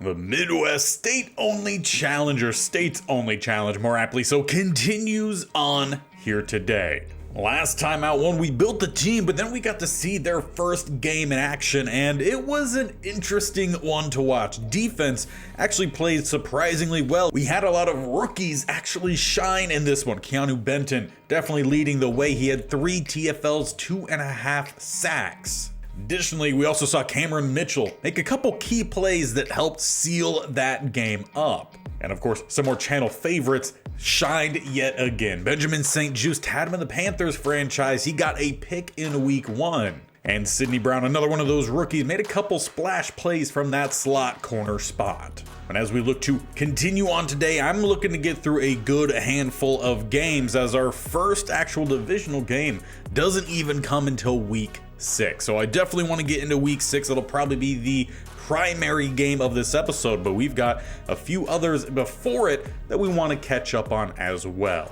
The Midwest State-Only Challenge, or States-Only Challenge more aptly so, continues on here today. Last time out when we built the team, but then we got to see their first game in action, and it was an interesting one to watch. Defense actually played surprisingly well. We had a lot of rookies actually shine in this one. Keanu Benton definitely leading the way. He had 3 TFLs, 2.5 sacks. Additionally, we also saw Cameron Mitchell make a couple key plays that helped seal that game up. And of course, some more channel favorites shined yet again. Benjamin St-Juste had him in the Panthers franchise. He got a pick in week 1. And Sidney Brown, another one of those rookies, made a couple splash plays from that slot corner spot. And as we look to continue on today, I'm looking to get through a good handful of games, as our first actual divisional game doesn't even come until week 6. So I definitely want to get into week 6. It'll probably be the primary game of this episode, but we've got a few others before it that we want to catch up on as well.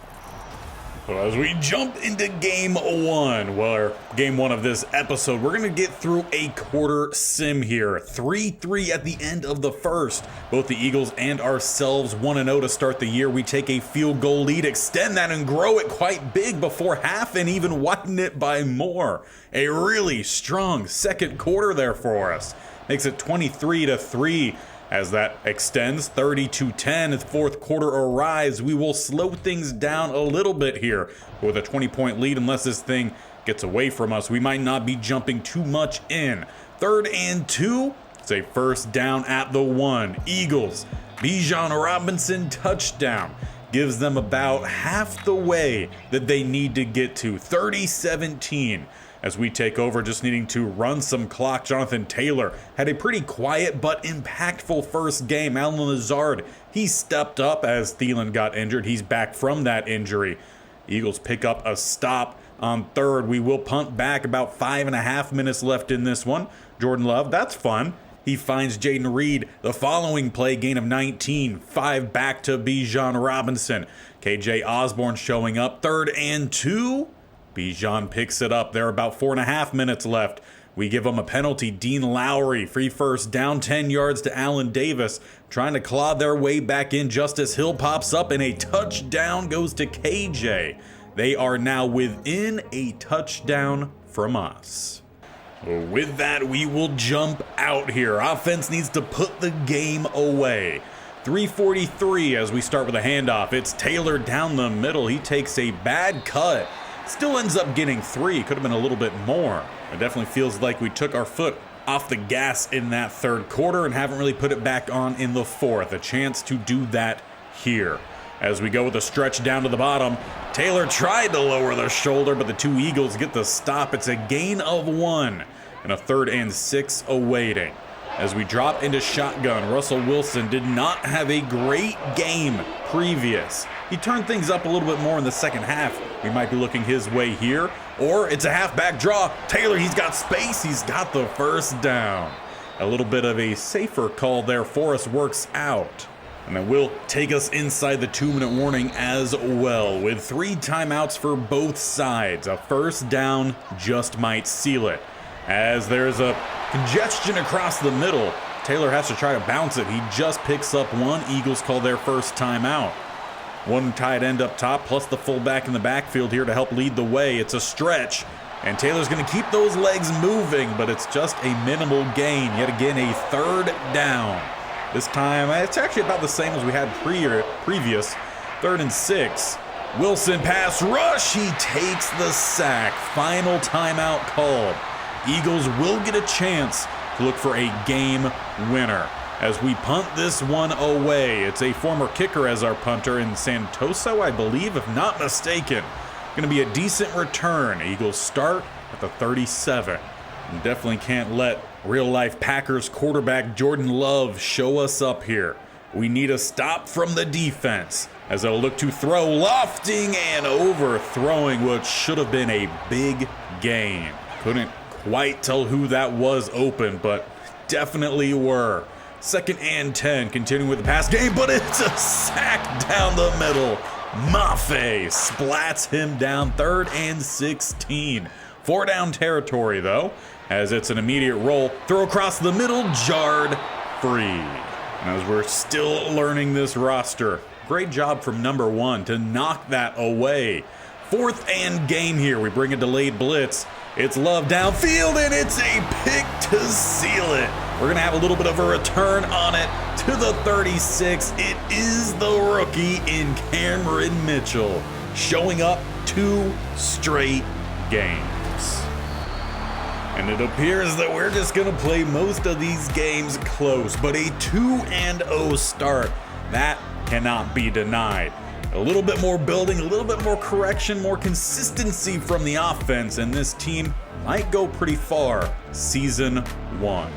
So as we jump into game 1, or game 1 of this episode, we're going to get through a quarter sim here. 3-3 at the end of the first. Both the Eagles and ourselves 1-0 to start the year. We take a field goal lead, extend that and grow it quite big before half and even widen it by more. A really strong second quarter there for us. Makes it 23-3. As that extends 30-10, as fourth quarter arrives, we will slow things down a little bit here with a 20-point lead. Unless this thing gets away from us, we might not be jumping too much in. 3rd and 2, it's a first down at the 1. Eagles, Bijan Robinson touchdown. Gives them about half the way that they need to get to. 30-17. As we take over, just needing to run some clock. Jonathan Taylor had a pretty quiet but impactful first game. Allen Lazard, he stepped up as Thielen got injured. He's back from that injury. Eagles pick up a stop on 3rd. We will punt back, about 5.5 minutes left in this one. Jordan Love, that's fun. He finds Jaden Reed. The following play, gain of 19. 5 back to Bijan Robinson. KJ Osborne showing up. 3rd and 2. Bijan picks it up. There are about 4.5 minutes left. We give him a penalty. Dean Lowry, free first down, 10 yards to Allen Davis. Trying to claw their way back in. Justice Hill pops up and a touchdown goes to KJ. They are now within a touchdown from us. With that, we will jump out here. Offense needs to put the game away. 3:43 as we start with a handoff. It's Taylor down the middle. He takes a bad cut. Still ends up getting 3. Could have been a little bit more. It definitely feels like we took our foot off the gas in that 3rd quarter and haven't really put it back on in the 4th. A chance to do that here. As we go with a stretch down to the bottom, Taylor tried to lower the shoulder, but the 2 Eagles get the stop. It's a gain of 1 and a 3rd and 6 awaiting. As we drop into shotgun, Russell Wilson did not have a great game previous. He turned things up a little bit more in the second half. We might be looking his way here, or it's a halfback draw. Taylor, he's got space. He's got the first down. A little bit of a safer call there for us works out. And it will take us inside the 2-minute warning as well, with 3 timeouts for both sides. A first down just might seal it. As there's a congestion across the middle, Taylor has to try to bounce it. He just picks up 1. Eagles call their first timeout. 1 tight end up top, plus the fullback in the backfield here to help lead the way. It's a stretch, and Taylor's going to keep those legs moving, but it's just a minimal gain. Yet again, a 3rd down. This time, it's actually about the same as we had previous. 3rd and 6. Wilson pass rush. He takes the sack. Final timeout called. Eagles will get a chance to look for a game winner. As we punt this one away, it's a former kicker as our punter in Santoso, I believe, if not mistaken. Going to be a decent return. Eagles start at the 37. And definitely can't let real-life Packers quarterback Jordan Love show us up here. We need a stop from the defense as they'll look to throw, lofting and overthrowing what should have been a big game. Couldn't quite tell who that was open, but definitely were. 2nd and 10, continuing with the pass game, but it's a sack down the middle. Mafe splats him down. 3rd and 16. 4 down territory, though, as it's an immediate roll. Throw across the middle, jarred free. As we're still learning this roster, great job from number 1 to knock that away. 4th and game here. We bring a delayed blitz. It's Love downfield, and it's a pick to seal it. We're going to have a little bit of a return on it to the 36. It is the rookie in Cameron Mitchell, showing up 2 straight games. And it appears that we're just going to play most of these games close, but a 2-0 start, that cannot be denied. A little bit more building, a little bit more correction, more consistency from the offense, and this team might go pretty far season 1.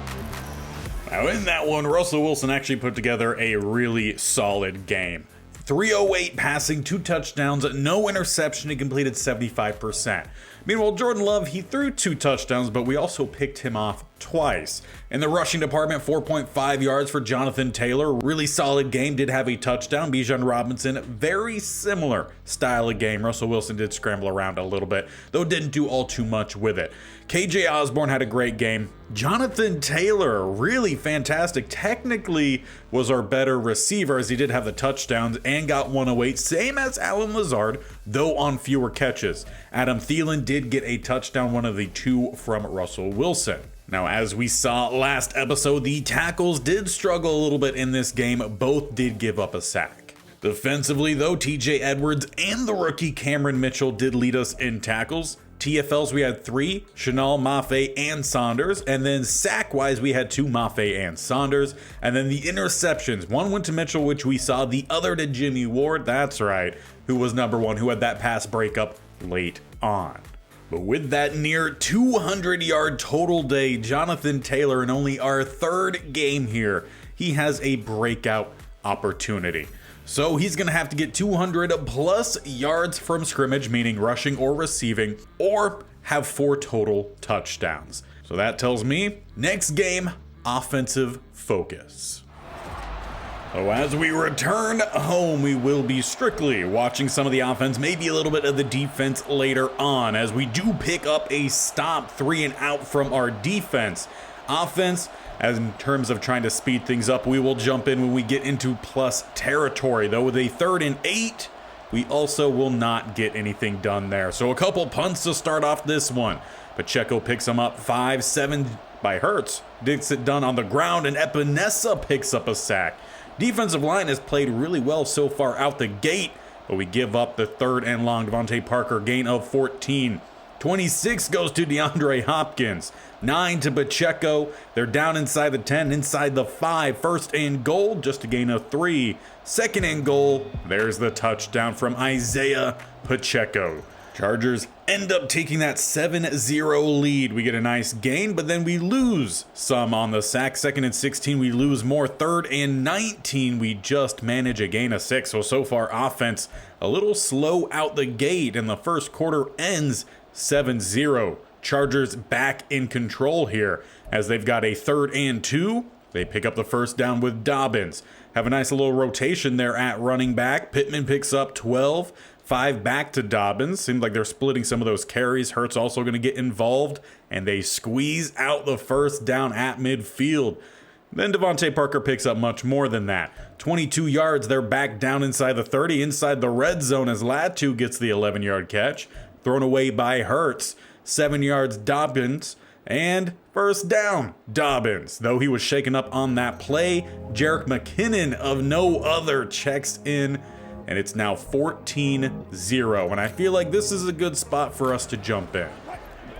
Now in that one, Russell Wilson actually put together a really solid game. 308 passing, 2 touchdowns, no interception. He completed 75%. Meanwhile, Jordan Love, he threw 2 touchdowns, but we also picked him off twice. In the rushing department, 4.5 yards for Jonathan Taylor. Really solid game, did have a touchdown. Bijan Robinson, very similar style of game. Russell Wilson did scramble around a little bit, though didn't do all too much with it. KJ Osborne had a great game. Jonathan Taylor, really fantastic. Technically was our better receiver, as he did have the touchdowns and got 108, same as Allen Lazard, though on fewer catches. Adam Thielen did get a touchdown, one of the 2 from Russell Wilson. Now, as we saw last episode, the tackles did struggle a little bit in this game. Both did give up a sack. Defensively, though, TJ Edwards and the rookie Cameron Mitchell did lead us in tackles. TFLs, we had 3, Chanel, Mafe, and Saunders. And then sack-wise, we had 2, Mafe and Saunders. And then the interceptions, 1 went to Mitchell, which we saw, the other to Jimmy Ward, that's right, who was number 1, who had that pass breakup late on. But with that near 200-yard total day, Jonathan Taylor, in only our 3rd game here, he has a breakout opportunity. So he's going to have to get 200 plus yards from scrimmage, meaning rushing or receiving, or have 4 total touchdowns. So that tells me next game, offensive focus. So as we return home, we will be strictly watching some of the offense, maybe a little bit of the defense later on, as we do pick up a stop 3 and out from our defense. Offense, as in terms of trying to speed things up, we will jump in when we get into plus territory. Though with a 3rd and 8, we also will not get anything done there. So a couple punts to start off this one. Pacheco picks them up 5-7 by Hurts. Gets it done on the ground, and Epinesa picks up a sack. Defensive line has played really well so far out the gate, but we give up the 3rd and long. Devontae Parker, gain of 14. 26 goes to DeAndre Hopkins. 9 to Pacheco. They're down inside the 10, inside the 5. 1st and goal, just a gain of 3. 2nd and goal. There's the touchdown from Isaiah Pacheco. Chargers end up taking that 7-0 lead. We get a nice gain, but then we lose some on the sack. 2nd and 16, we lose more. 3rd and 19, we just manage a gain of 6. So far, offense a little slow out the gate, and the first quarter ends 7-0. Chargers back in control here, as they've got a 3rd and 2. They pick up the 1st down with Dobbins. Have a nice little rotation there at running back. Pittman picks up 12. 5 back to Dobbins. Seems like they're splitting some of those carries. Hurts also going to get involved, and they squeeze out the 1st down at midfield. Then Devontae Parker picks up much more than that. 22 yards, they're back down inside the 30, inside the red zone, as Latu gets the 11-yard catch. Thrown away by Hurts. 7 yards, Dobbins. And 1st down, Dobbins. Though he was shaken up on that play, Jerick McKinnon of no other checks in, and it's now 14-0. And I feel like this is a good spot for us to jump in.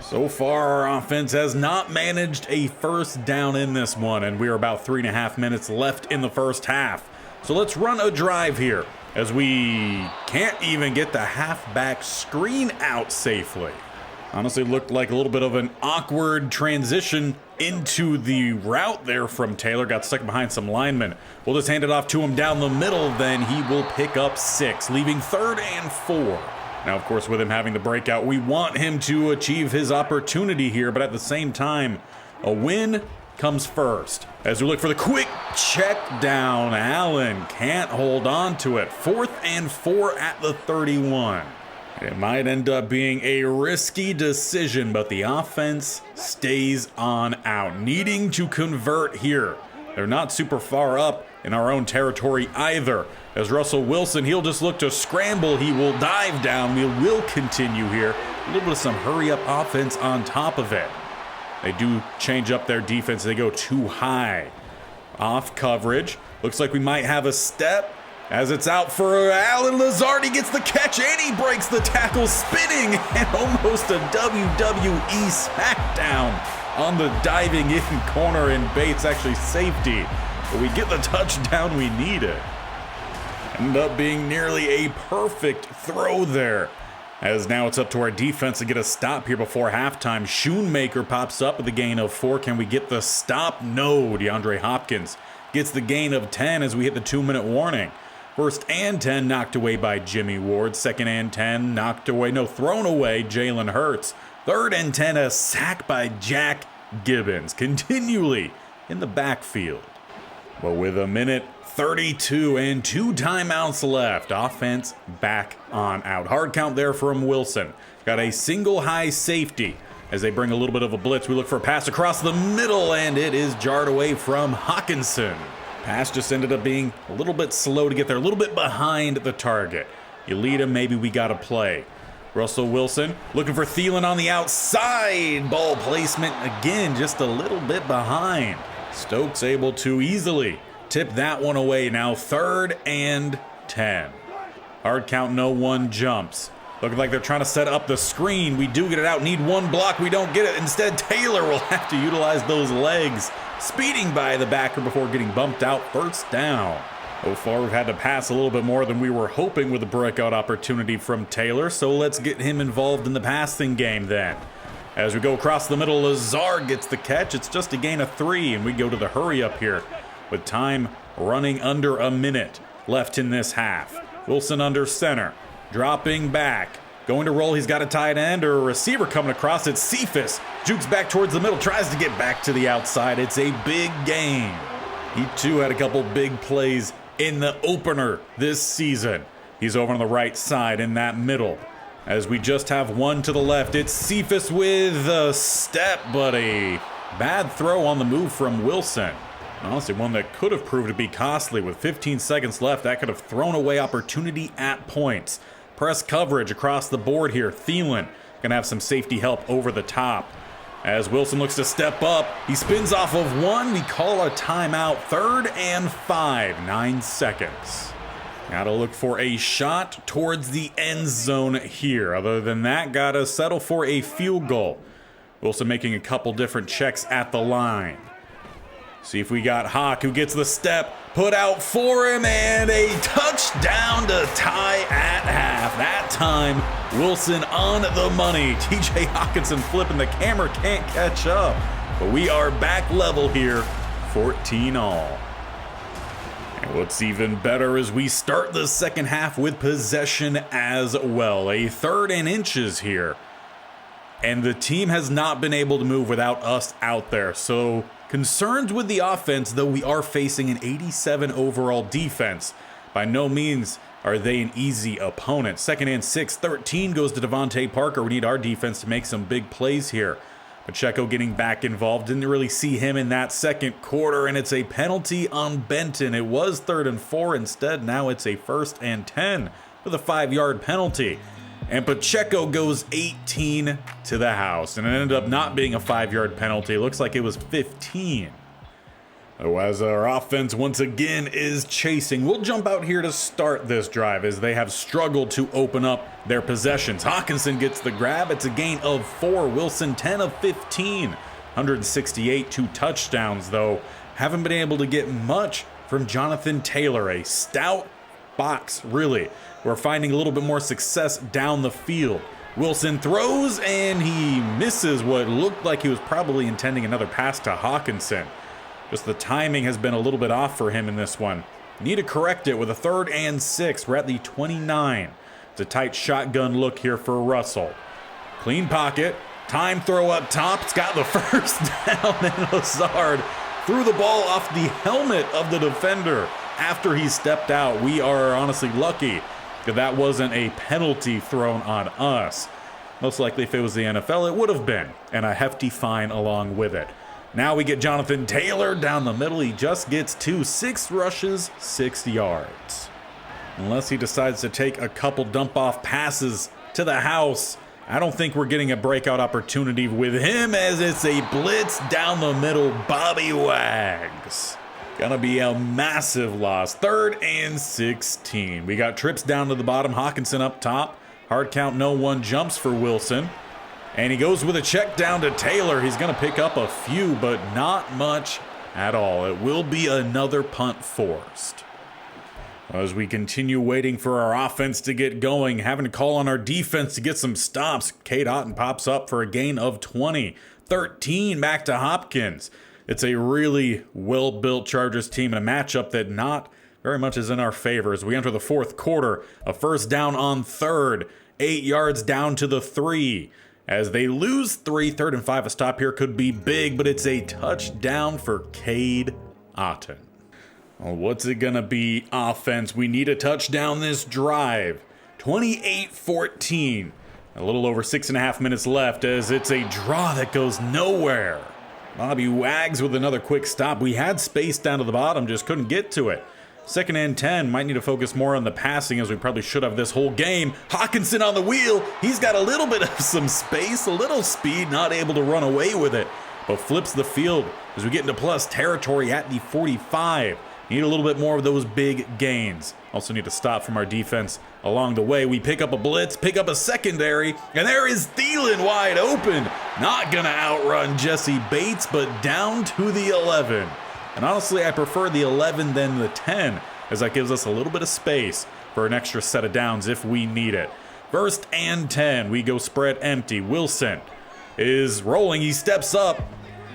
So far, our offense has not managed a 1st down in this one, and we are about 3.5 minutes left in the 1st half. So let's run a drive here, as we can't even get the halfback screen out safely. Honestly, looked like a little bit of an awkward transition into the route there from Taylor. Got stuck behind some linemen. We'll just hand it off to him down the middle, then he will pick up 6, leaving 3rd and 4. Now, of course, with him having the breakout, we want him to achieve his opportunity here, but at the same time, a win comes first. As we look for the quick check down, Allen can't hold on to it. 4th and 4 at the 31. It might end up being a risky decision, but the offense stays on out, needing to convert here. they're not super far up in our own territory either. As Russell Wilson, he'll just look to scramble. He will dive down. We will continue here. A little bit of some hurry-up offense on top of it. They do change up their defense. They go too high. Off coverage. Looks like we might have a step. As it's out for Allen Lazard, he gets the catch and he breaks the tackle, spinning, and almost a WWE SmackDown on the diving in corner, and Bates actually safety. But we get the touchdown we needed. Ended up being nearly a perfect throw there. As now it's up to our defense to get a stop here before halftime. Schoonmaker pops up with a gain of 4. Can we get the stop? No. DeAndre Hopkins gets the gain of 10 as we hit the 2-minute warning. First and 10 knocked away by Jimmy Ward. Second and 10 knocked away, no, thrown away, Jalen Hurts. Third and 10, a sack by Jack Gibbons, continually in the backfield. But with a minute 32 and 2 timeouts left, offense back on out. Hard count there from Wilson. Got a single high safety as they bring a little bit of a blitz. We look for a pass across the middle, and it is jarred away from Hawkinson. Pass just ended up being a little bit slow to get there, a little bit behind the target. You lead him, maybe we got to play. Russell Wilson looking for Thielen on the outside. Ball placement again, just a little bit behind. Stokes able to easily tip that one away. Now 3rd and 10. Hard count, no one jumps. Looking like they're trying to set up the screen. We do get it out, need one block, we don't get it. Instead, Taylor will have to utilize those legs, speeding by the backer before getting bumped out. First down. So far, we've had to pass a little bit more than we were hoping with a breakout opportunity from Taylor, so let's get him involved in the passing game then. As we go across the middle, Lazard gets the catch. It's just a gain of 3, and we go to the hurry up here with time running under a minute left in this half. Wilson under center, dropping back, going to roll. He's got a tight end or a receiver coming across. It's Cephas, jukes back towards the middle, tries to get back to the outside. It's a big gain. He too had a couple big plays in the opener this season. He's over on the right side in that middle. As we just have one to the left, it's Cephas with a step, but a bad throw on the move from Wilson. Honestly, one that could have proved to be costly. With 15 seconds left, that could have thrown away opportunity at points. Press coverage across the board here. Thielen gonna have some safety help over the top. As Wilson looks to step up, he spins off of one. We call a timeout. 3rd and 5, 9 seconds. Gotta look for a shot towards the end zone here. Other than that, gotta settle for a field goal. Wilson making a couple different checks at the line. See if we got Hawk, who gets the step, put out for him, and a touchdown to tie at half. That time, Wilson on the money. TJ Hawkinson flipping, the camera can't catch up. But we are back level here, 14 all. And what's even better is we start the second half with possession as well. A 3rd and inches here. And the team has not been able to move without us out there. So concerns with the offense, though we are facing an 87 overall defense. By no means are they an easy opponent. 2nd and 6, 13 goes to Devontae Parker. We need our defense to make some big plays here. Pacheco getting back involved. Didn't really see him in that second quarter, and it's a penalty on Benton. It was 3rd and 4. Instead, now it's a 1st and 10 with a 5-yard penalty. And Pacheco goes 18 to the house, and it ended up not being a 5-yard penalty. It looks like it was 15. So as our offense once again is chasing, we'll jump out here to start this drive as they have struggled to open up their possessions. Hawkinson gets the grab. It's a gain of 4. Wilson 10 of 15. 168, 2 touchdowns, though. Haven't been able to get much from Jonathan Taylor. A stout box, really. We're finding a little bit more success down the field. Wilson throws, and he misses what looked like he was probably intending another pass to Hawkinson. Just the timing has been a little bit off for him in this one. Need to correct it with a 3rd and 6. We're at the 29. It's a tight shotgun look here for Russell. Clean pocket. Time throw up top. It's got the first down, and Lazard threw the ball off the helmet of the defender after he stepped out. We are honestly lucky that that wasn't a penalty thrown on us. Most likely if it was the NFL, it would have been, and a hefty fine along with it. Now we get Jonathan Taylor down the middle. He just gets 6 rushes, 6 yards. Unless he decides to take a couple dump-off passes to the house, I don't think we're getting a breakout opportunity with him, as it's a blitz down the middle. Bobby Wags. Gonna be a massive loss. 3rd and 16. We got trips down to the bottom. Hawkinson up top. Hard count, no one jumps for Wilson. And he goes with a check down to Taylor. He's gonna pick up a few, but not much at all. It will be another punt forced. As we continue waiting for our offense to get going, having to call on our defense to get some stops. Cade Otton pops up for a gain of 20. 13 back to Hopkins. It's a really well-built Chargers team and a matchup that not very much is in our favor. As we enter the 4th quarter, a first down on 3rd, 8 yards down to the 3. As they lose 3, 3rd and 5, a stop here could be big, but it's a touchdown for Cade Otton. Well, what's it gonna be, offense? We need a touchdown this drive. 28-14. A little over 6.5 minutes left, as it's a draw that goes nowhere. Bobby Wags with another quick stop. We had space down to the bottom, just couldn't get to it. 2nd and 10, might need to focus more on the passing, as we probably should have this whole game. Hawkinson on the wheel. He's got a little bit of some space, a little speed, not able to run away with it, but flips the field as we get into plus territory at the 45. Need a little bit more of those big gains. Also need to stop from our defense along the way. We pick up a blitz, pick up a secondary, and there is Thielen wide open. Not gonna outrun Jesse Bates, but down to the 11. And honestly, I prefer the 11 than the 10, as that gives us a little bit of space for an extra set of downs if we need it. 1st and 10, we go spread empty. Wilson is rolling, he steps up,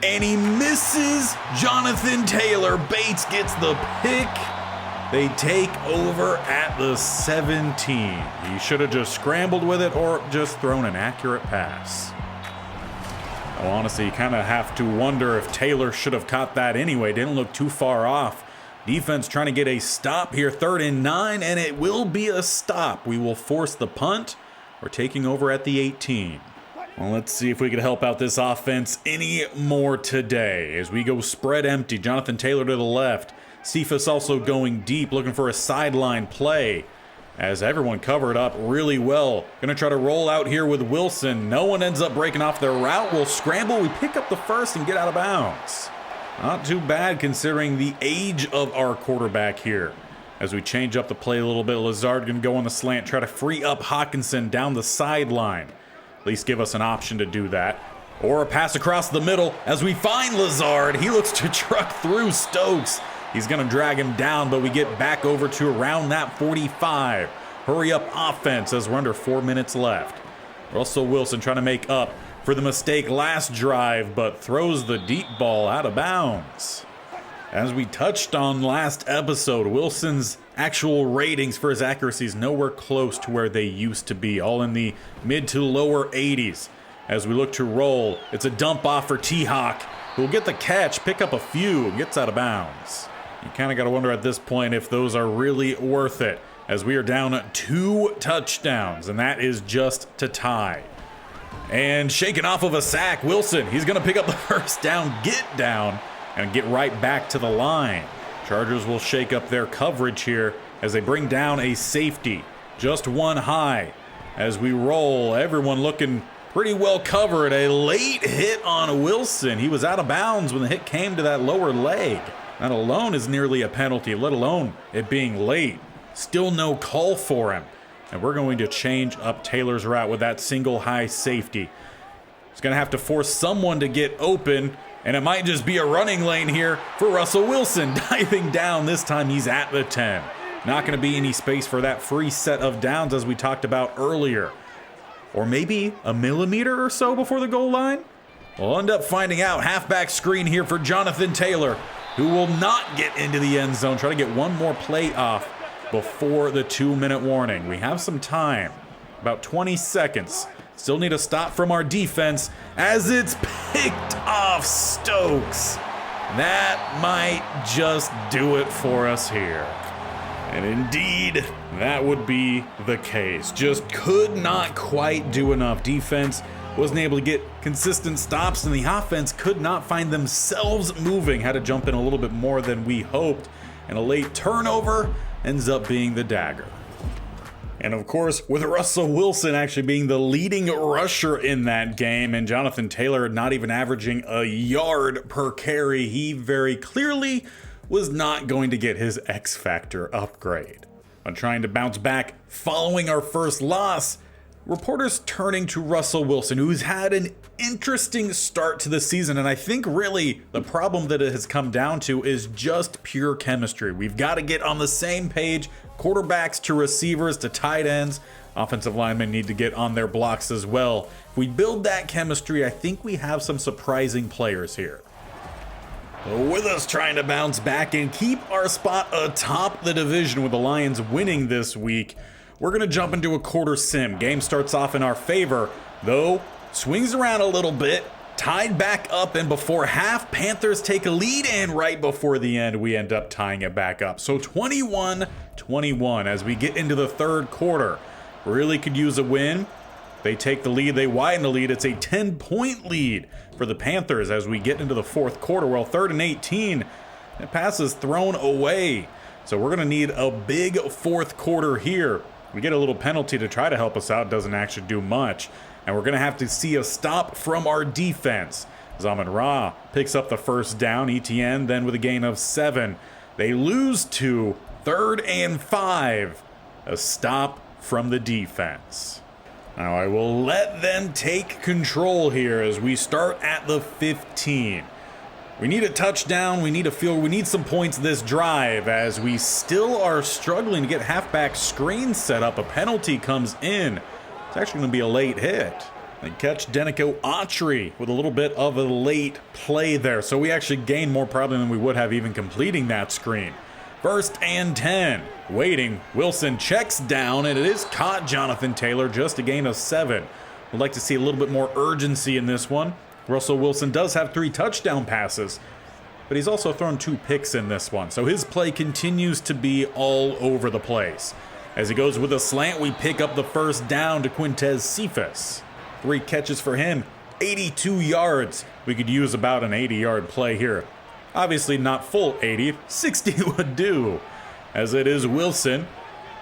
and he misses Jonathan Taylor. Bates gets the pick. They take over at the 17. He should have just scrambled with it or just thrown an accurate pass. Well, honestly, you kind of have to wonder if Taylor should have caught that anyway. Didn't look too far off. Defense trying to get a stop here. 3rd and 9, and it will be a stop. We will force the punt. We're taking over at the 18. Well, let's see if we can help out this offense any more today as we go spread empty. Jonathan Taylor to the left. Cephas also going deep, looking for a sideline play as everyone covered up really well. Gonna try to roll out here with Wilson. No one ends up breaking off their route. We'll scramble. We pick up the first and get out of bounds. Not too bad considering the age of our quarterback here. As we change up the play a little bit, Lazard gonna go on the slant, try to free up Hawkinson down the sideline. At least give us an option to do that. Or a pass across the middle as we find Lazard. He looks to truck through Stokes. He's going to drag him down, but we get back over to around that 45. Hurry up offense as we're under 4 minutes left. Russell Wilson trying to make up for the mistake last drive, but throws the deep ball out of bounds. As we touched on last episode, Wilson's actual ratings for his accuracy is nowhere close to where they used to be, all in the mid to lower 80s. As we look to roll, it's a dump off for T-Hawk, who will get the catch, pick up a few, and gets out of bounds. You kind of got to wonder at this point if those are really worth it, as we are down 2 touchdowns, and that is just to tie. And shaken off of a sack, Wilson, he's going to pick up the first down, get down, and get right back to the line. Chargers will shake up their coverage here as they bring down a safety. Just one high. As we roll, everyone looking pretty well covered. A late hit on Wilson. He was out of bounds when the hit came to that lower leg. That alone is nearly a penalty, let alone it being late. Still no call for him. And we're going to change up Taylor's route with that single high safety. He's going to have to force someone to get open, and it might just be a running lane here for Russell Wilson. Diving down, this time he's at the 10. Not going to be any space for that free set of downs as we talked about earlier. Or maybe a millimeter or so before the goal line? We'll end up finding out. Halfback screen here for Jonathan Taylor, who will not get into the end zone. Try to get one more play off before the 2-minute warning. We have some time, about 20 seconds. Still need a stop from our defense as it's picked off Stokes. That might just do it for us here. And indeed, that would be the case. Just could not quite do enough. Defense wasn't able to get consistent stops, and the offense could not find themselves moving. Had to jump in a little bit more than we hoped, and a late turnover ends up being the dagger. And of course, with Russell Wilson actually being the leading rusher in that game, and Jonathan Taylor not even averaging a yard per carry, he very clearly was not going to get his X Factor upgrade. On trying to bounce back following our first loss, reporters turning to Russell Wilson, who's had an interesting start to the season, and I think really the problem that it has come down to is just pure chemistry. We've got to get on the same page, quarterbacks to receivers to tight ends. Offensive linemen need to get on their blocks as well. If we build that chemistry, I think we have some surprising players here. With us trying to bounce back and keep our spot atop the division with the Lions winning this week, we're going to jump into a quarter sim. Game starts off in our favor, though swings around a little bit, tied back up, and before half, Panthers take a lead, and right before the end, we end up tying it back up. So 21-21 as we get into the third quarter. Really could use a win. They take the lead, they widen the lead. It's a 10-point lead for the Panthers as we get into the fourth quarter. Well, 3rd and 18, the pass is thrown away. So we're going to need a big fourth quarter here. We get a little penalty to try to help us out, doesn't actually do much. And we're going to have to see a stop from our defense. Amon-Ra picks up the first down, ETN then with a gain of 7. They lose to 3rd and 5. A stop from the defense. Now I will let them take control here as we start at the 15. We need a touchdown, we need a field, we need some points this drive as we still are struggling to get halfback screens set up. A penalty comes in. It's actually going to be a late hit. They catch Denico Autry with a little bit of a late play there. So we actually gain more probably than we would have even completing that screen. 1st and 10. Waiting. Wilson checks down, and it is caught Jonathan Taylor, just a gain of 7. Would like to see a little bit more urgency in this one. Russell Wilson does have 3 touchdown passes, but he's also thrown 2 picks in this one. So his play continues to be all over the place. As he goes with a slant, we pick up the first down to Quintez Cephas. 3 catches for him, 82 yards. We could use about an 80-yard play here. Obviously not full 80, 60 would do. As it is Wilson,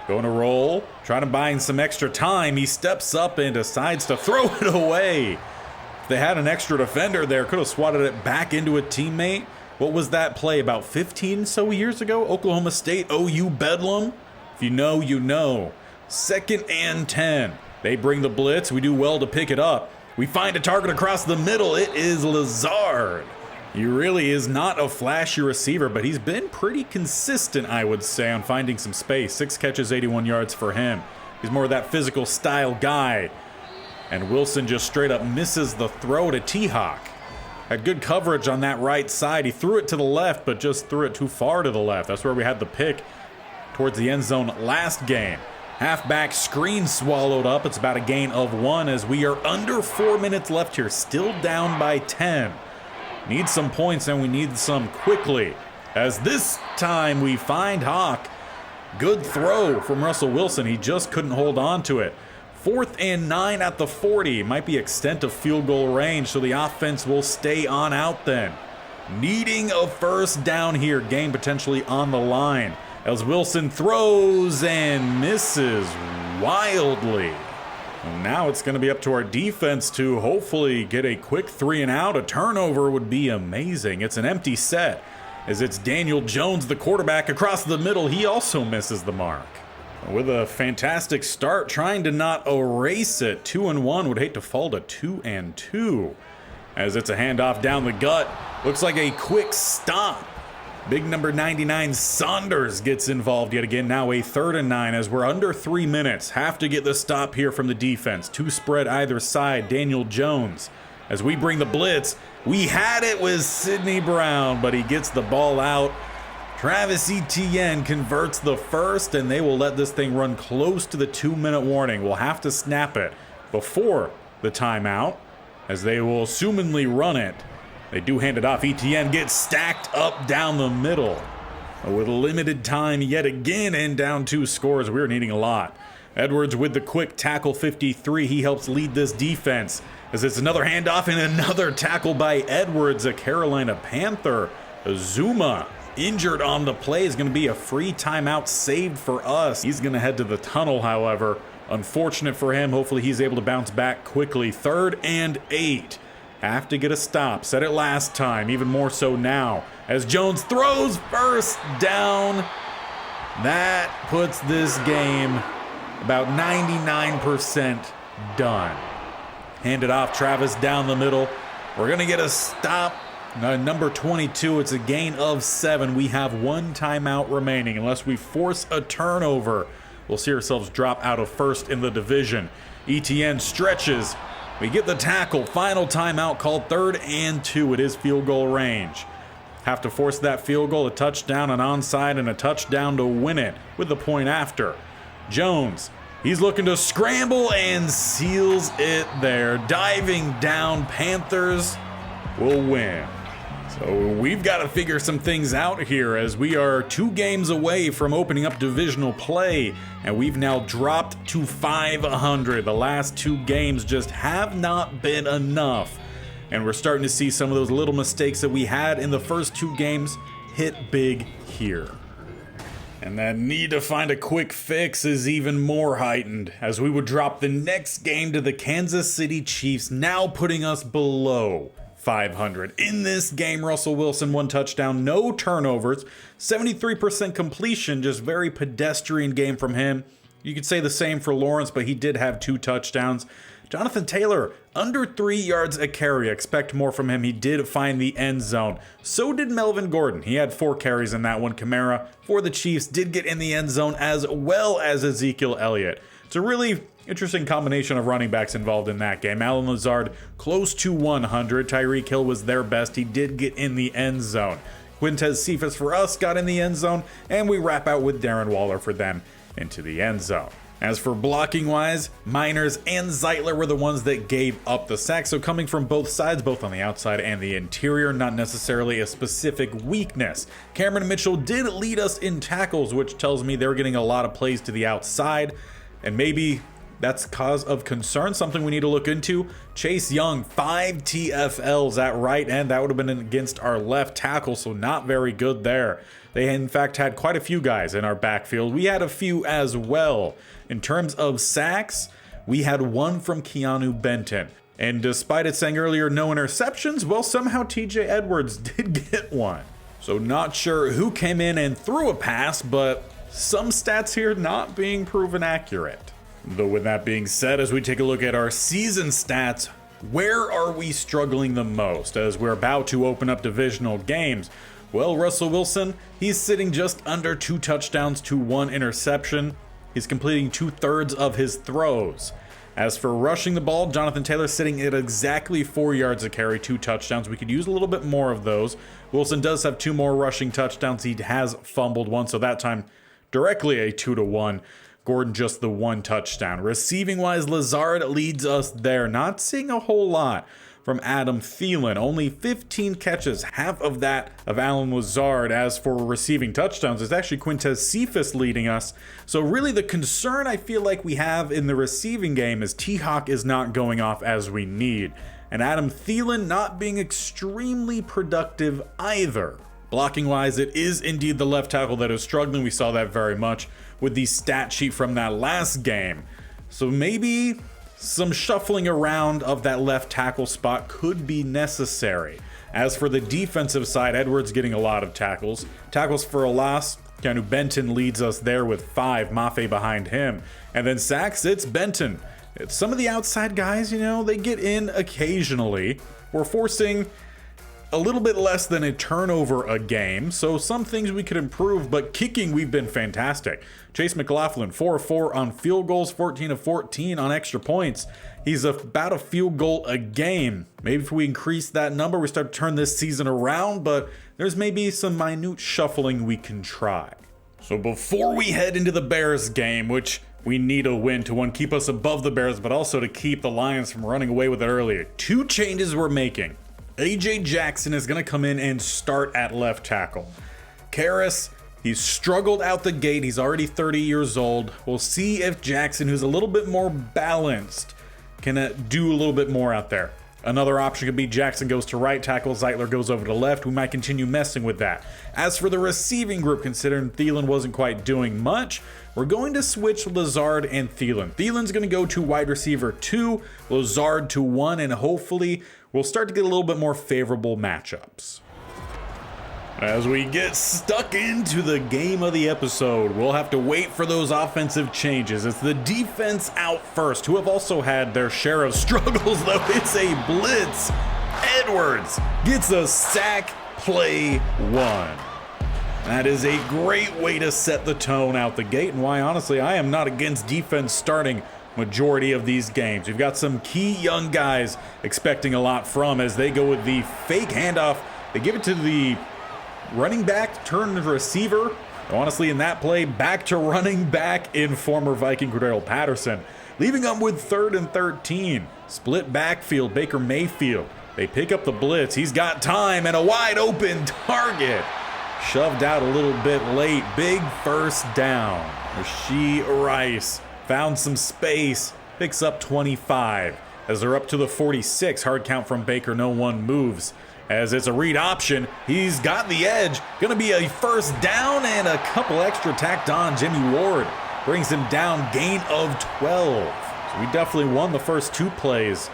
going to roll, trying to buy some extra time. He steps up and decides to throw it away. If they had an extra defender there, could have swatted it back into a teammate. What was that play, about 15 so years ago? Oklahoma State, OU Bedlam? If you know, you know. 2nd and 10. They bring the blitz. We do well to pick it up. We find a target across the middle. It is Lazard. He really is not a flashy receiver, but he's been pretty consistent, I would say, on finding some space. 6 catches, 81 yards for him. He's more of that physical style guy. And Wilson just straight up misses the throw to T-Hawk. Had good coverage on that right side. He threw it to the left, but just threw it too far to the left. That's where we had the pick towards the end zone last game. Halfback screen swallowed up. It's about a gain of 1 as we are under 4 minutes left here. Still down by 10. Need some points, and we need some quickly. As this time we find Hawk. Good throw from Russell Wilson. He just couldn't hold on to it. 4th and 9 at the 40. Might be extent of field goal range, so the offense will stay on out then. Needing a first down here. Game potentially on the line. As Wilson throws and misses wildly. And now it's going to be up to our defense to hopefully get a quick 3 and out. A turnover would be amazing. It's an empty set as it's Daniel Jones, the quarterback, across the middle. He also misses the mark. With a fantastic start, trying to not erase it. 2-1, would hate to fall to 2-2. As it's a handoff down the gut. Looks like a quick stop. Big number 99 Saunders gets involved yet again. Now a 3rd and 9 as we're under 3 minutes. Have to get the stop here from the defense. 2 spread either side. Daniel Jones. As we bring the blitz, we had it with Sidney Brown, but he gets the ball out. Travis Etienne converts the first, and they will let this thing run close to the 2-minute warning. We'll have to snap it before the timeout, as they will assumingly run it. They do hand it off. Etienne gets stacked up down the middle. With limited time yet again, and down 2 scores. We're needing a lot. Edwards with the quick tackle, 53. He helps lead this defense. as it's another handoff and another tackle by Edwards, a Carolina Panther. Azuma injured on the play, is going to be a free timeout saved for us. He's going to head to the tunnel, however. Unfortunate for him. Hopefully he's able to bounce back quickly. 3rd and 8. Have to get a stop. Said it last time, even more so now. As Jones throws first down. That puts this game about 99% done. Hand it off, Travis down the middle. We're going to get a stop. Number 22, it's a gain of 7. We have 1 timeout remaining. Unless we force a turnover, we'll see ourselves drop out of first in the division. ETN stretches. We get the tackle. Final timeout called. 3rd and 2. It is field goal range. Have to force that field goal, a touchdown, an onside, and a touchdown to win it with the point after. Jones, he's looking to scramble and seals it there. Diving down, Panthers will win. So we've got to figure some things out here, as we are 2 games away from opening up divisional play, and we've now dropped to 500. The last 2 games just have not been enough, and we're starting to see some of those little mistakes that we had in the first 2 games hit big here. And that need to find a quick fix is even more heightened, as we would drop the next game to the Kansas City Chiefs, now putting us below 500. In this game, Russell Wilson, 1 touchdown, no turnovers, 73% completion, just very pedestrian game from him. You could say the same for Lawrence, but he did have 2 touchdowns. Jonathan Taylor, under 3 yards a carry. Expect more from him. He did find the end zone. So did Melvin Gordon. He had 4 carries in that one. Kamara for the Chiefs did get in the end zone, as well as Ezekiel Elliott. It's a really interesting combination of running backs involved in that game. Allen Lazard close to 100. Tyreek Hill was their best. He did get in the end zone. Quintez Cephas for us got in the end zone, and we wrap out with Darren Waller for them into the end zone. As for blocking wise, Miners and Zeitler were the ones that gave up the sack. So coming from both sides, both on the outside and the interior, not necessarily a specific weakness. Cameron Mitchell did lead us in tackles, which tells me they're getting a lot of plays to the outside, and maybe that's cause of concern, something we need to look into. Chase Young, 5 TFLs at right end. That would have been against our left tackle, so not very good there. They in fact had quite a few guys in our backfield. We had a few as well. In terms of sacks, we had 1 from Keanu Benton. And despite it saying earlier no interceptions, well, somehow TJ Edwards did get 1. So not sure who came in and threw a pass, but some stats here not being proven accurate. Though with that being said, as we take a look at our season stats, where are we struggling the most as we're about to open up divisional games? Well, Russell Wilson, he's sitting just under 2 touchdowns to 1 interception. He's completing 2/3 of his throws. As for rushing the ball, Jonathan Taylor sitting at exactly 4 yards a carry, 2 touchdowns. We could use a little bit more of those. Wilson does have 2 more rushing touchdowns. He has fumbled 1, so that time directly a 2-1. Gordon just the 1 touchdown. Receiving wise, Lazard leads us there. Not seeing a whole lot from Adam Thielen. Only 15 catches, half of that of Allen Lazard. As for receiving touchdowns, it's actually Quintez Cephas leading us. So really the concern I feel like we have in the receiving game is T-Hawk is not going off as we need, and Adam Thielen not being extremely productive either. Blocking wise, it is indeed the left tackle that is struggling. We saw that very much with the stat sheet from that last game. So maybe some shuffling around of that left tackle spot could be necessary. As for the defensive side, Edwards getting a lot of tackles. Tackles for a loss, Keanu Benton leads us there with 5, Mafe behind him. And then sacks, it's Benton. Some of the outside guys, they get in occasionally. We're forcing a little bit less than a turnover a game, so some things we could improve, but kicking, we've been fantastic. Chase McLaughlin, 4 of 4 on field goals, 14 of 14 on extra points. He's about a field goal a game. Maybe if we increase that number, we start to turn this season around, but there's maybe some minute shuffling we can try. So before we head into the Bears game, which we need a win to, one, keep us above the Bears, but also to keep the Lions from running away with it earlier. 2 changes we're making. AJ Jackson is going to come in and start at left tackle. Karras, he's struggled out the gate. He's already 30 years old. We'll see if Jackson, who's a little bit more balanced, can do a little bit more out there. Another option could be Jackson goes to right tackle, Zeitler goes over to left. We might continue messing with that. As for the receiving group, considering Thielen wasn't quite doing much, we're going to switch Lazard and Thielen. Thielen's going to go to wide receiver 2, Lazard to 1, and hopefully we'll start to get a little bit more favorable matchups. As we get stuck into the game of the episode, we'll have to wait for those offensive changes. It's the defense out first, who have also had their share of struggles, though. It's a blitz. Edwards gets a sack, play 1. That is a great way to set the tone out the gate, and why, honestly, I am not against defense starting majority of these games. We've got some key young guys expecting a lot from as they go with the fake handoff. They give it to the running back turned receiver. Honestly, in that play, back to running back in former Viking Cordell Patterson, leaving them with 3rd and 13. Split backfield, Baker Mayfield. They pick up the blitz. He's got time and a wide open target. Shoved out a little bit late. Big first down. Rashee Rice found some space, picks up 25. As they're up to the 46, hard count from Baker, no one moves. As it's a read option, he's got the edge. Gonna be a first down and a couple extra tacked on. Jimmy Ward brings him down, gain of 12. So we definitely won the first 2 plays.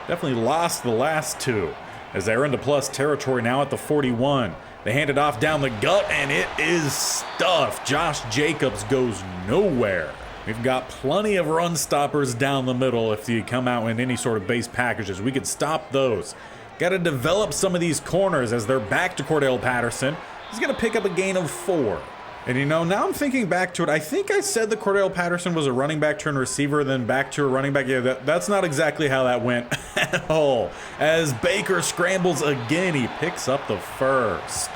Definitely lost the last 2. As they're into plus territory now at the 41. They hand it off down the gut and it is stuffed. Josh Jacobs goes nowhere. We've got plenty of run stoppers down the middle if you come out in any sort of base packages. We could stop those. Got to develop some of these corners as they're back to Cordell Patterson. He's going to pick up a gain of 4. And you know, now I'm thinking back to it. I think I said that Cordell Patterson was a running back turned receiver, then back to a running back. Yeah, that's not exactly how that went at all. As Baker scrambles again, he picks up the first.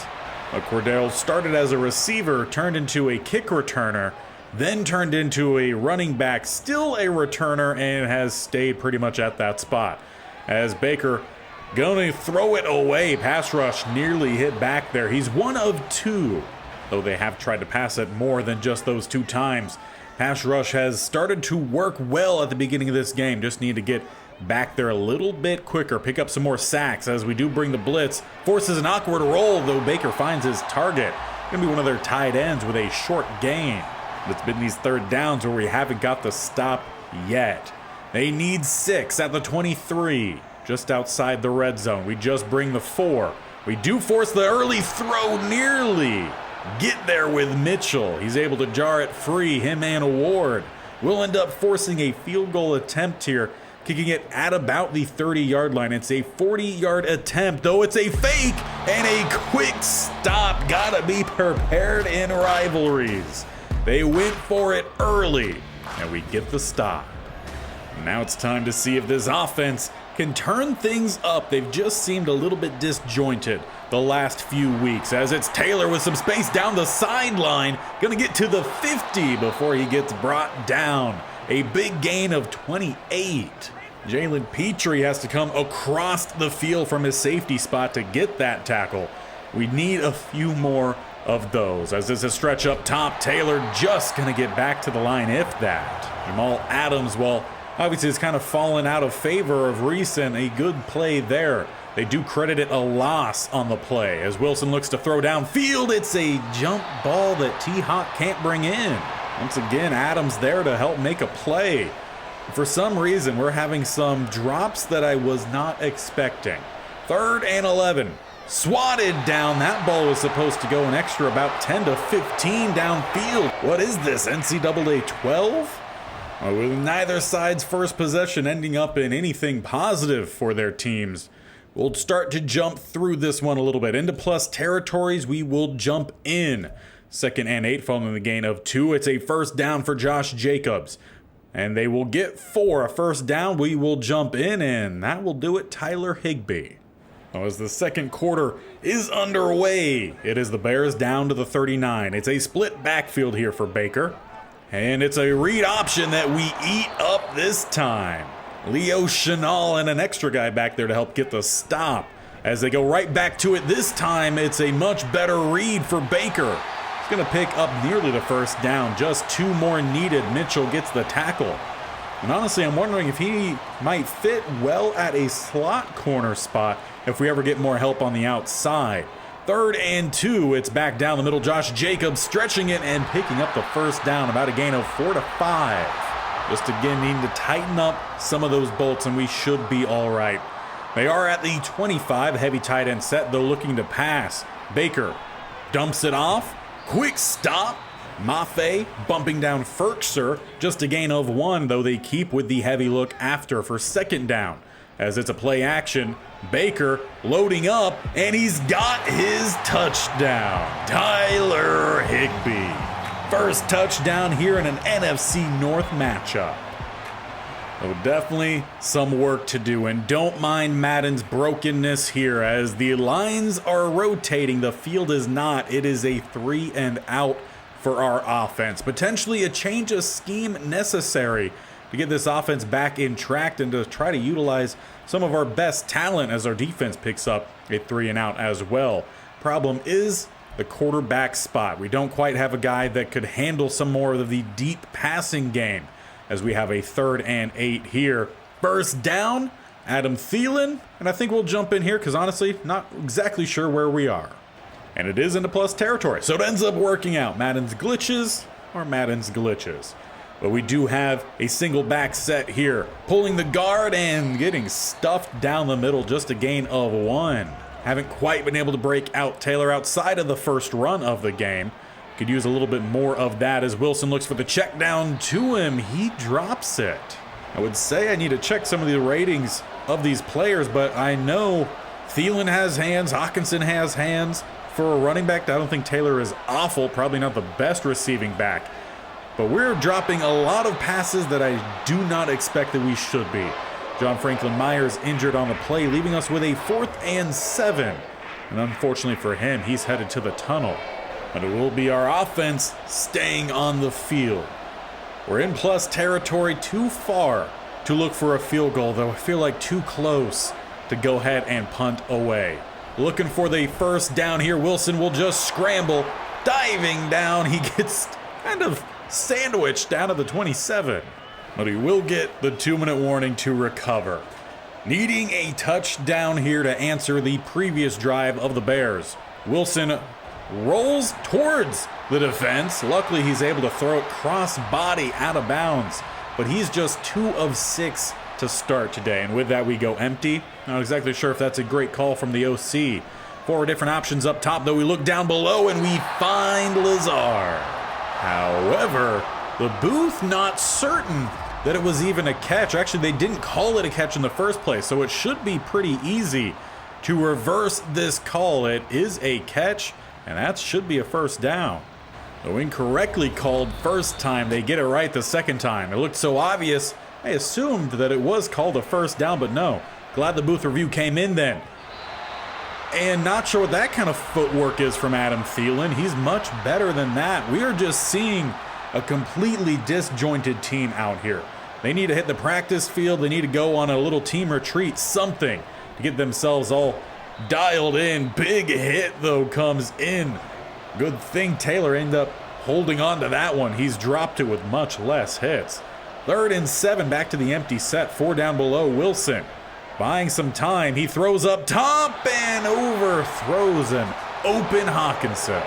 Cordell started as a receiver, turned into a kick returner, then turned into a running back, still a returner, and has stayed pretty much at that spot. As Baker going to throw it away. Pass rush nearly hit back there. He's 1 of 2, though they have tried to pass it more than just those 2 times. Pass rush has started to work well at the beginning of this game. Just need to get back there a little bit quicker. Pick up some more sacks as we do bring the blitz. Forces an awkward roll, though Baker finds his target. Going to be one of their tight ends with a short gain. It's been these 3rd downs where we haven't got the stop yet. They need 6 at the 23. Just outside the red zone. We just bring the 4. We do force the early throw, nearly get there with Mitchell. He's able to jar it free, him and Ward. We'll end up forcing a field goal attempt here, kicking it at about the 30-yard line. It's a 40-yard attempt, though it's a fake and a quick stop. Gotta be prepared in rivalries. They went for it early, and we get the stop. Now it's time to see if this offense can turn things up. They've just seemed a little bit disjointed the last few weeks, as it's Taylor with some space down the sideline. Gonna get to the 50 before he gets brought down. A big gain of 28. Jalen Petrie has to come across the field from his safety spot to get that tackle. We need a few more of those. As it's a stretch up top, Taylor just gonna get back to the line, if that. Jamal Adams, well, obviously it's kind of fallen out of favor of recent. A good play there. They do credit it a loss on the play. As Wilson looks to throw downfield, it's a jump ball that T-Hawk can't bring in. Once again, Adams there to help make a play. For some reason, we're having some drops that I was not expecting. 3rd and 11. Swatted down. That ball was supposed to go an extra about 10 to 15 downfield. What is this, NCAA 12? With neither side's first possession ending up in anything positive for their teams. We'll start to jump through this one a little bit. Into plus territories, we will jump in. 2nd and 8 following the gain of 2. It's a first down for Josh Jacobs. And they will get 4. A first down, we will jump in, and that will do it, Tyler Higbee. As the second quarter is underway, it is the Bears down to the 39. It's a split backfield here for Baker. And it's a read option that we eat up this time. Leo Chenal and an extra guy back there to help get the stop. As they go right back to it this time, it's a much better read for Baker. He's going to pick up nearly the first down. Just 2 more needed. Mitchell gets the tackle. And honestly, I'm wondering if he might fit well at a slot corner spot if we ever get more help on the outside. 3rd and 2, it's back down the middle. Josh Jacobs stretching it and picking up the first down, about a gain of 4 to 5. Just again needing to tighten up some of those bolts and we should be all right. They are at the 25, heavy tight end set, though looking to pass. Baker dumps it off, quick stop. Mafe bumping down Ferkser, just a gain of 1, though they keep with the heavy look after for 2nd down. As it's a play action, Baker loading up, and he's got his touchdown. Tyler Higbee. First touchdown here in an NFC North matchup. So definitely some work to do, and don't mind Madden's brokenness here as the lines are rotating. The field is not. It is a 3 and out for our offense. Potentially a change of scheme necessary to get this offense back in track and to try to utilize some of our best talent as our defense picks up a 3 and out as well. Problem is the quarterback spot. We don't quite have a guy that could handle some more of the deep passing game as we have a 3rd and 8 here. First down, Adam Thielen, and I think we'll jump in here because honestly, not exactly sure where we are. And it is into plus territory, so it ends up working out. Madden's glitches are Madden's glitches. But we do have a single back set here, pulling the guard and getting stuffed down the middle, just a gain of 1. Haven't quite been able to break out Taylor outside of the first run of the game. Could use a little bit more of that as Wilson looks for the check down to him. He drops it. I would say I need to check some of the ratings of these players, but I know Thielen has hands, Hawkinson has hands. For a running back, I don't think Taylor is awful, probably not the best receiving back. But we're dropping a lot of passes that I do not expect that we should be. John Franklin Myers injured on the play, leaving us with a 4th and 7. And unfortunately for him, he's headed to the tunnel. But it will be our offense staying on the field. We're in plus territory, too far to look for a field goal, though I feel like too close to go ahead and punt away. Looking for the first down here. Wilson will just scramble, diving down. He gets kind of sandwiched down to the 27, but he will get the 2-minute warning to recover. Needing a touchdown here to answer the previous drive of the Bears. Wilson rolls towards the defense. Luckily, he's able to throw it cross-body out of bounds, but he's just 2 of 6 to start today, and with that we go empty. Not exactly sure if that's a great call from the OC. 4 different options up top, though. We look down below and we find Lazard. However, the booth not certain that it was even a catch. Actually, they didn't call it a catch in the first place, so it should be pretty easy to reverse this call. It is a catch, and that should be a first down. Though incorrectly called first time, they get it right the second time. It looked so obvious, I assumed that it was called a first down, but no. Glad the booth review came in then. And not sure what that kind of footwork is from Adam Thielen. He's much better than that. We are just seeing a completely disjointed team out here. They need to hit the practice field. They need to go on a little team retreat, something to get themselves all dialed in. Big hit, though, comes in. Good thing Taylor ended up holding on to that one. He's dropped it with much less hits. 3rd and 7, back to the empty set. 4 down below. Wilson buying some time. He throws up top and overthrows an open Hawkinson.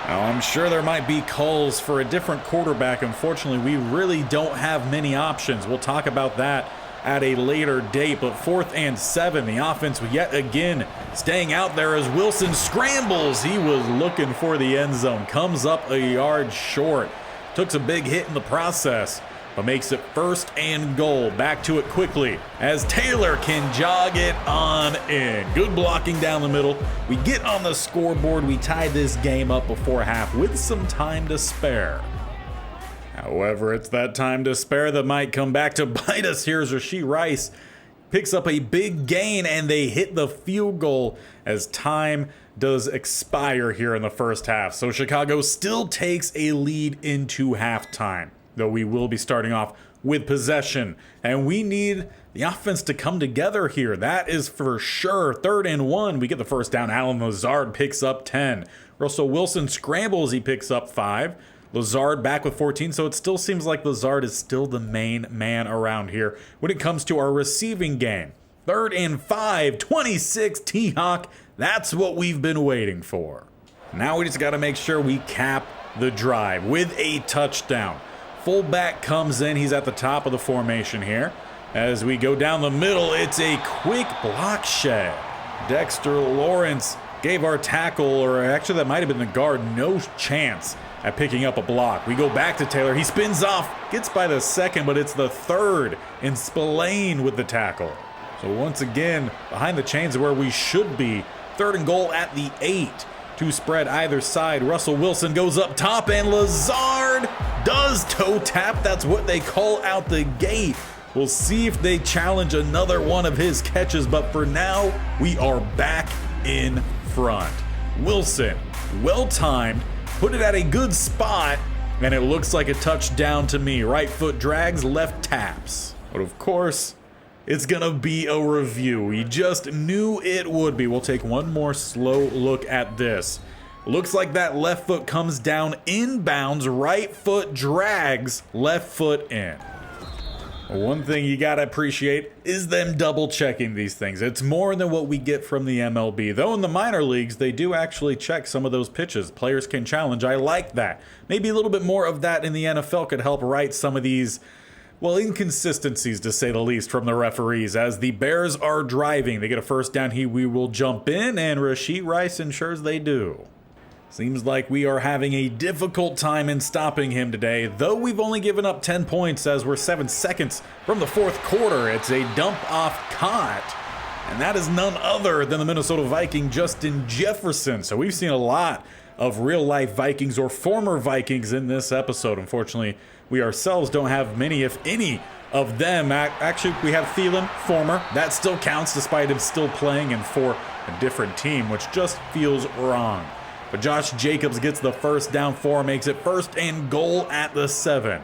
Now, I'm sure there might be calls for a different quarterback. Unfortunately, we really don't have many options. We'll talk about that at a later date. But 4th and 7, the offense yet again staying out there as Wilson scrambles. He was looking for the end zone. Comes up a yard short. Took a big hit in the process, but makes it 1st and goal. Back to it quickly as Taylor can jog it on in. Good blocking down the middle. We get on the scoreboard. We tie this game up before half with some time to spare. However, it's that time to spare that might come back to bite us here as Rashee Rice picks up a big gain and they hit the field goal as time does expire here in the first half. So Chicago still takes a lead into halftime, though we will be starting off with possession. And we need the offense to come together here. That is for sure. 3rd and 1. We get the first down. Allen Lazard picks up 10. Russell Wilson scrambles. He picks up 5. Lazard back with 14, so it still seems like Lazard is still the main man around here when it comes to our receiving game. 3rd and 5, 26 T-Hawk. That's what we've been waiting for. Now we just got to make sure we cap the drive with a touchdown. Fullback comes in. He's at the top of the formation here. As we go down the middle, it's a quick block shed. Dexter Lawrence gave our tackle, or actually that might have been the guard, no chance at picking up a block. We go back to Taylor. He spins off, gets by the second, but it's the third, and Spillane with the tackle. So once again, behind the chains of where we should be. 3rd and goal at the 8. 2 spread either side. Russell Wilson goes up top, and Lazard does toe tap. That's what they call out the gate. We'll see if they challenge another one of his catches, but for now, we are back in front. Wilson, well-timed, put it at a good spot, and it looks like a touchdown to me. Right foot drags, left taps. But of course, it's gonna be a review. We just knew it would be. We'll take one more slow look at this. Looks like that left foot comes down inbounds, right foot drags, left foot in. One thing you gotta appreciate is them double checking these things. It's more than what we get from the MLB. Though in the minor leagues, they do actually check some of those pitches. Players can challenge. I like that. Maybe a little bit more of that in the NFL could help right some of these, well, inconsistencies to say the least from the referees. As the Bears are driving, they get a first down here. We will jump in, and Rashee Rice ensures they do. Seems like we are having a difficult time in stopping him today, though we've only given up 10 points as we're 7 seconds from the 4th quarter. It's a dump off caught, and that is none other than the Minnesota Viking, Justin Jefferson. So we've seen a lot of real-life Vikings or former Vikings in this episode. Unfortunately, we ourselves don't have many, if any, of them. Actually, we have Thielen, former. That still counts despite him still playing and for a different team, which just feels wrong. But Josh Jacobs gets the first down for him, makes it 1st and goal at the 7.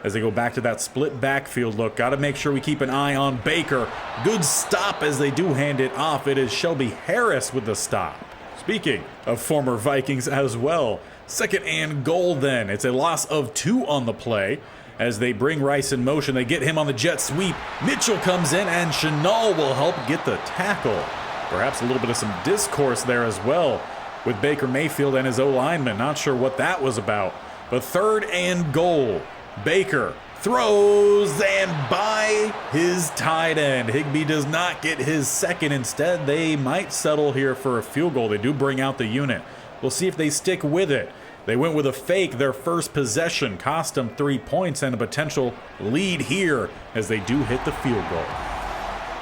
As they go back to that split backfield look, got to make sure we keep an eye on Baker. Good stop as they do hand it off. It is Shelby Harris with the stop. Speaking of former Vikings as well, 2nd and goal then. It's a loss of 2 on the play. As they bring Rice in motion, they get him on the jet sweep. Mitchell comes in, and Chenal will help get the tackle. Perhaps a little bit of some discourse there as well with Baker Mayfield and his O-lineman. Not sure what that was about. But 3rd and goal. Baker throws, and by his tight end. Higbee does not get his second. Instead, they might settle here for a field goal. They do bring out the unit. We'll see if they stick with it. They went with a fake. Their first possession cost them 3 points and a potential lead here as they do hit the field goal.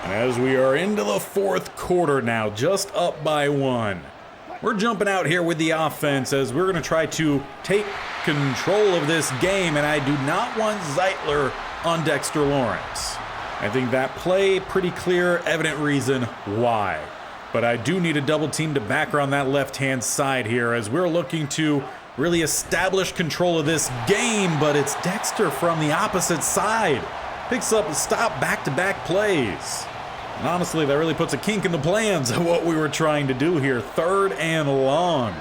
And as we are into the 4th quarter now, just up by 1. We're jumping out here with the offense as we're going to try to take control of this game, and I do not want Zeitler on Dexter Lawrence. I think that play, pretty clear, evident reason why. But I do need a double team to back her on that left-hand side here as we're looking to really establish control of this game, but it's Dexter from the opposite side. Picks up a stop, back-to-back plays. And honestly, that really puts a kink in the plans of what we were trying to do here. 3rd and long.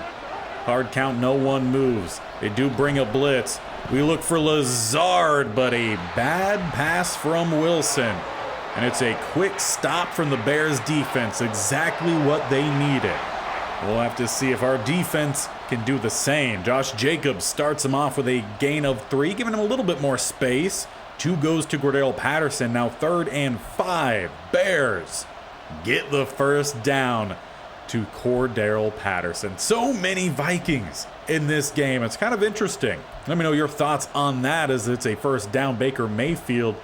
Hard count, no one moves. They do bring a blitz. We look for Lazard, but a bad pass from Wilson. And it's a quick stop from the Bears defense, exactly what they needed. We'll have to see if our defense can do the same. Josh Jacobs starts him off with a gain of 3, giving him a little bit more space. 2 goes to Cordell Patterson. Now 3rd and 5. Bears get the first down to Cordell Patterson. So many Vikings in this game. It's kind of interesting. Let me know your thoughts on that as it's a first down. Baker Mayfield.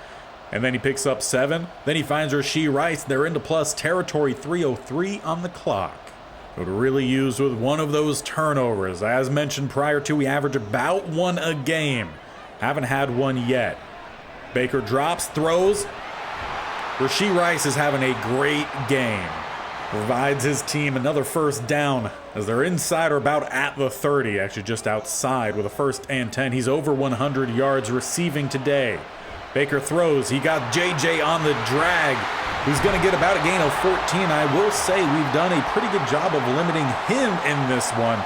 And then he picks up 7. Then he finds Rashee Rice. They're into plus territory. 3:03 on the clock. Would really use with one of those turnovers. As mentioned prior to, we average about 1 a game. Haven't had one yet. Baker drops, throws. Rashee Rice is having a great game. Provides his team another first down as they're inside or about at the 30. Actually just outside with a 1st and 10. He's over 100 yards receiving today. Baker throws. He got JJ on the drag, who's going to get about a gain of 14. I will say we've done a pretty good job of limiting him in this one.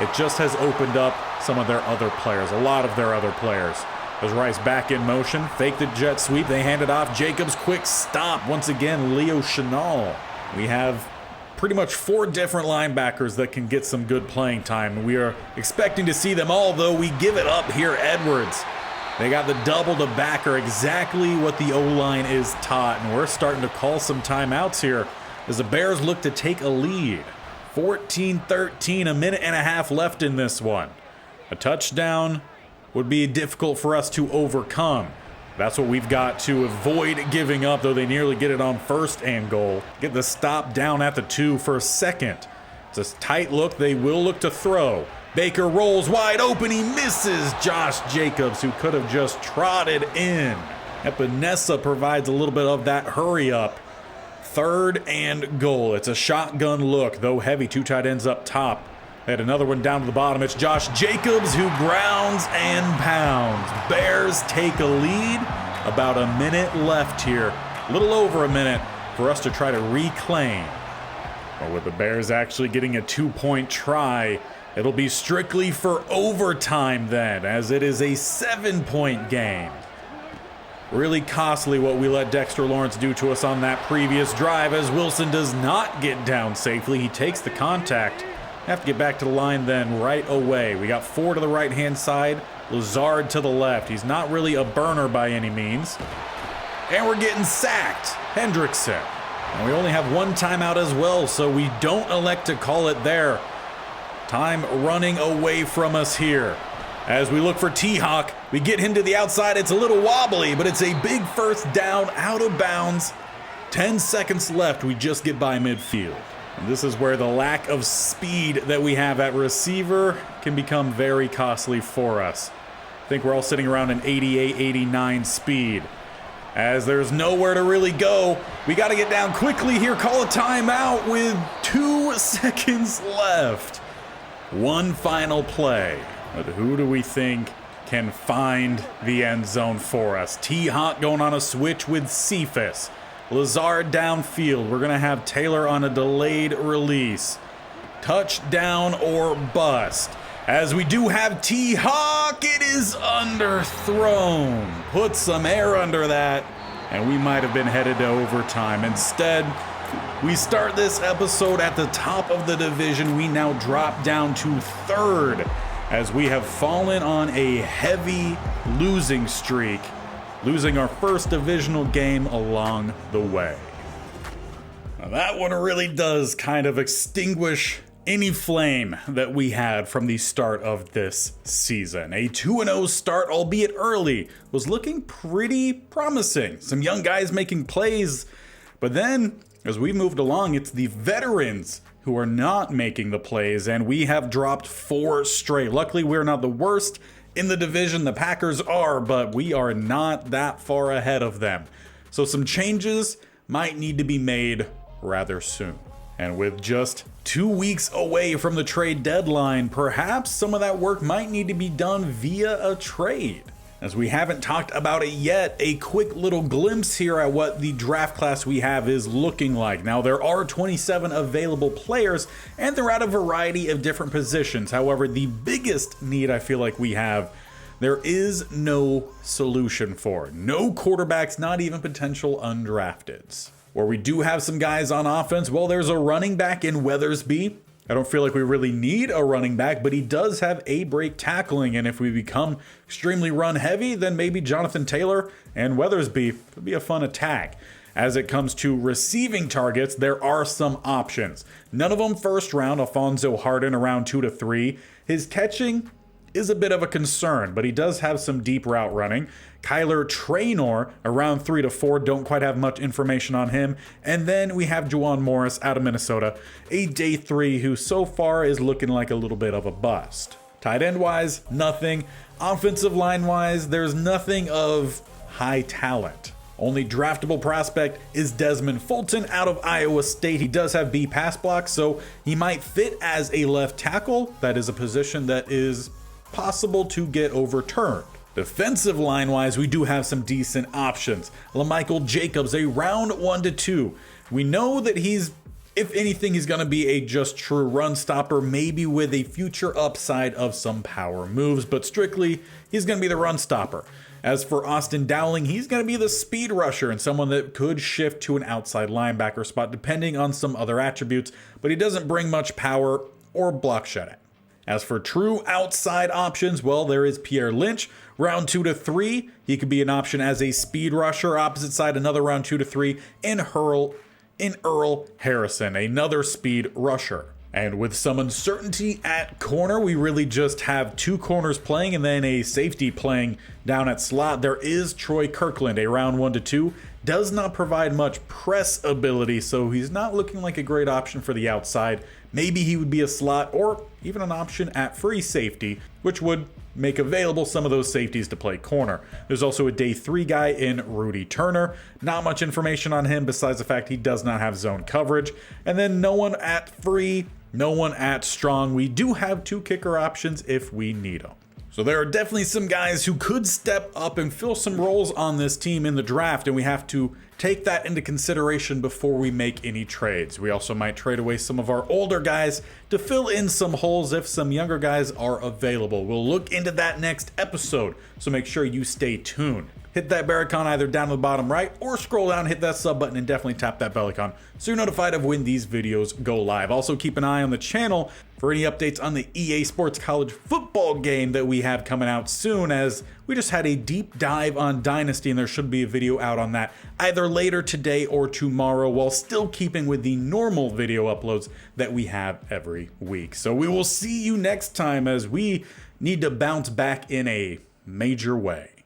it just has opened up some of their other players, a lot of their other players. As Rice back in motion, fake the jet sweep, they hand it off. Jacobs quick stop. Once again, Leo Chenal. We have pretty much 4 different linebackers that can get some good playing time. We are expecting to see them all, though. We give it up here, Edwards. They got the double to backer, exactly what the O-line is taught, and we're starting to call some timeouts here as the Bears look to take a lead. 14-13, a minute and a half left in this one. A touchdown would be difficult for us to overcome. That's what we've got to avoid giving up, though they nearly get it on first and goal. Get the stop down at the 2 for a second. It's a tight look. They will look to throw. Baker rolls wide open. He misses Josh Jacobs, who could have just trotted in. Epinesa provides a little bit of that hurry up. 3rd and goal. It's a shotgun look, though heavy. 2 tight ends up top. They had another one down to the bottom. It's Josh Jacobs who grounds and pounds. Bears take a lead. About a minute left here. A little over a minute for us to try to reclaim. But with the Bears actually getting a 2-point try, it'll be strictly for overtime then, as it is a 7-point game. Really costly what we let Dexter Lawrence do to us on that previous drive, as Wilson does not get down safely. He takes the contact. Have to get back to the line then right away. We got 4 to the right-hand side, Lazard to the left. He's not really a burner by any means. And we're getting sacked. Hendrickson. And we only have 1 timeout as well, so we don't elect to call it there. Time running away from us here. As we look for T-Hawk, we get him to the outside. It's a little wobbly, but it's a big first down out of bounds. 10 seconds left. We just get by midfield. And this is where the lack of speed that we have at receiver can become very costly for us. I think we're all sitting around an 88, 89 speed. As there's nowhere to really go, we got to get down quickly here. Call a timeout with 2 seconds left. 1 final play. But who do we think can find the end zone for us? T-Hawk going on a switch with Cephas. Lazard downfield. We're going to have Taylor on a delayed release. Touchdown or bust. As we do have T-Hawk, it is underthrown. Put some air under that, and we might have been headed to overtime. Instead, we start this episode at the top of the division. We now drop down to 3rd as we have fallen on a heavy losing streak, losing our first divisional game along the way. Now that one really does kind of extinguish any flame that we had from the start of this season. A 2-0 start, albeit early, was looking pretty promising. Some young guys making plays, but then as we moved along, it's the veterans who are not making the plays, and we have dropped 4 straight. Luckily, we're not the worst in the division. The Packers are, but we are not that far ahead of them. So some changes might need to be made rather soon. And with just 2 weeks away from the trade deadline, perhaps some of that work might need to be done via a trade. As we haven't talked about it yet, a quick little glimpse here at what the draft class we have is looking like. Now, there are 27 available players, and they're at a variety of different positions. However, the biggest need I feel like we have, there is no solution for. No quarterbacks, not even potential undrafteds. Where we do have some guys on offense, well, there's a running back in Weathersby. I don't feel like we really need a running back, but he does have A-break tackling, and if we become extremely run heavy, then maybe Jonathan Taylor and Weathersby could be a fun attack. As it comes to receiving targets, there are some options. None of them first round. Alfonso Harden around 2 to 3. His catching is a bit of a concern, but he does have some deep route running. Kyler Traynor around 3 to 4, don't quite have much information on him. And then we have Juwan Morris out of Minnesota, a day 3 who so far is looking like a little bit of a bust. Tight end wise, nothing. Offensive line wise, there's nothing of high talent. Only draftable prospect is Desmond Fulton out of Iowa State. He does have B pass block, so he might fit as a left tackle. That is a position that is possible to get overturned. Defensive line wise, we do have some decent options. LaMichael Jacobs, a round 1 to 2. We know that he's If anything, he's going to be a just true run stopper, maybe with a future upside of some power moves, but strictly, he's going to be the run stopper. As for Austin Dowling, he's going to be the speed rusher and someone that could shift to an outside linebacker spot depending on some other attributes, but he doesn't bring much power or block shedding. As for true outside options, well, there is Pierre Lynch. Round 2 to 3, he could be an option as a speed rusher. Opposite side, another round 2 to 3, and Earl Harrison, another speed rusher. And with some uncertainty at corner, we really just have 2 corners playing and then a safety playing down at slot. There is Troy Kirkland, a round 1 to 2. Does not provide much press ability, so he's not looking like a great option for the outside. Maybe he would be a slot or even an option at free safety, which would make available some of those safeties to play corner. There's also a day 3 guy in Rudy Turner. Not much information on him besides the fact he does not have zone coverage. And then no one at free, no one at strong. We do have 2 kicker options if we need them. So there are definitely some guys who could step up and fill some roles on this team in the draft, and we have to take that into consideration before we make any trades. We also might trade away some of our older guys to fill in some holes if some younger guys are available. We'll look into that next episode, so make sure you stay tuned. Hit that bell icon either down to the bottom right or scroll down, hit that sub button, and definitely tap that bell icon so you're notified of when these videos go live. Also keep an eye on the channel for any updates on the EA Sports College football game that we have coming out soon, as we just had a deep dive on Dynasty and there should be a video out on that either later today or tomorrow, while still keeping with the normal video uploads that we have every week. So we will see you next time as we need to bounce back in a major way.